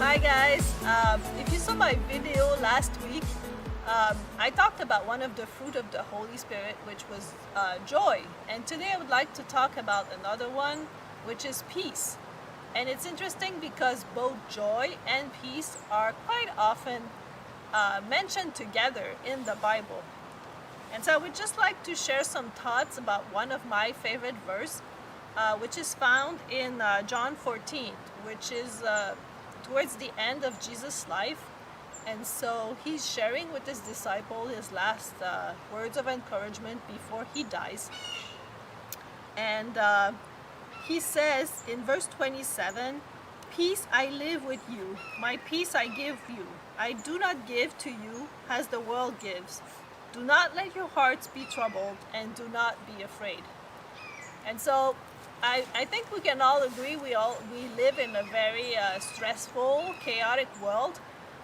Hi guys, if you saw my video last week, I talked about one of the fruit of the Holy Spirit, which was joy. And today I would like to talk about another one, which is peace. And it's interesting because both joy and peace are quite often mentioned together in the Bible. And so I would just like to share some thoughts about one of my favorite verse, which is found in John 14, which is towards the end of Jesus' life. And so he's sharing with his disciple his last words of encouragement before he dies. And he says in verse 27, "Peace I live with you, my peace I give you. I do not give to you as the world gives. Do not let your hearts be troubled and do not be afraid." And so I think we can all agree we live in a very stressful, chaotic world.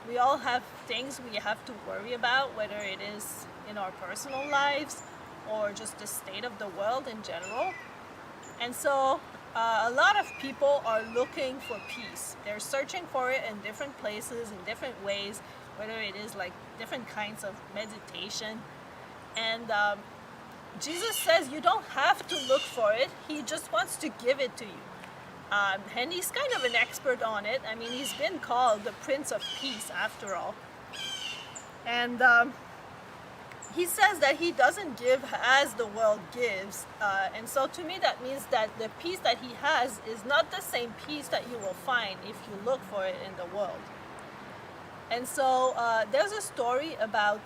We all have things we have to worry about, whether it is in our personal lives or just the state of the world in general. And so a lot of people are looking for peace. They're searching for it in different places, in different ways, whether it is like different kinds of meditation. And Jesus says you don't have to look for it. He just wants to give it to you. And he's kind of an expert on it. I mean, he's been called the Prince of Peace after all. And he says that he doesn't give as the world gives. And so to me that means that the peace that he has is not the same peace that you will find if you look for it in the world. And so there's a story about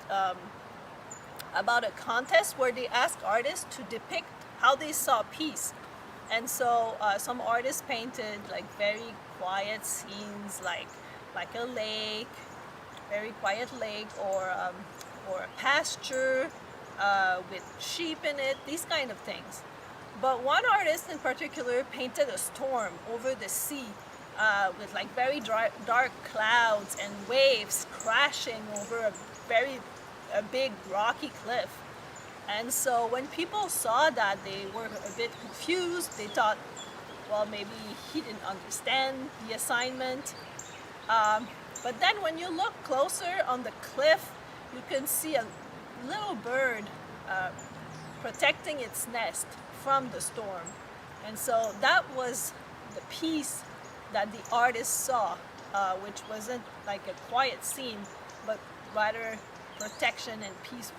a contest where they asked artists to depict how they saw peace. And so some artists painted like very quiet scenes, like a lake, very quiet lake, or a pasture with sheep in it, these kind of things. But one artist in particular painted a storm over the sea with like very dark clouds and waves crashing over a big rocky cliff. And so when people saw that, they were a bit confused. They thought, well, maybe he didn't understand the assignment. But then when you look closer on the cliff, you can see a little bird protecting its nest from the storm. And so that was the peace that the artist saw, which wasn't like a quiet scene, but rather protection and peace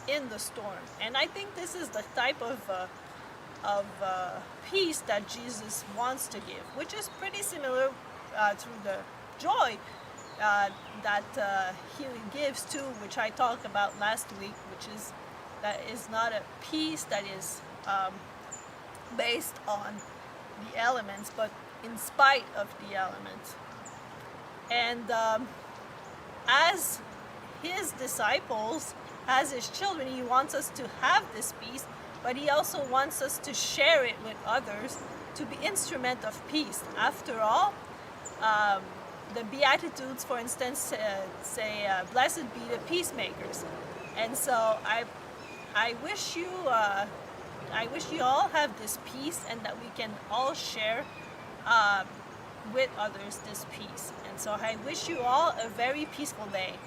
in the storm. And I think this is the type of peace that Jesus wants to give, which is pretty similar to the joy that he gives too, which I talked about last week, that is not a peace that is based on the elements, but in spite of the elements. And as his disciples, as his children, he wants us to have this peace, but he also wants us to share it with others, to be instrument of peace. After all, the Beatitudes, for instance, say, "Blessed be the peacemakers." And so I wish you all have this peace, and that we can all share with others this peace. And so I wish you all a very peaceful day.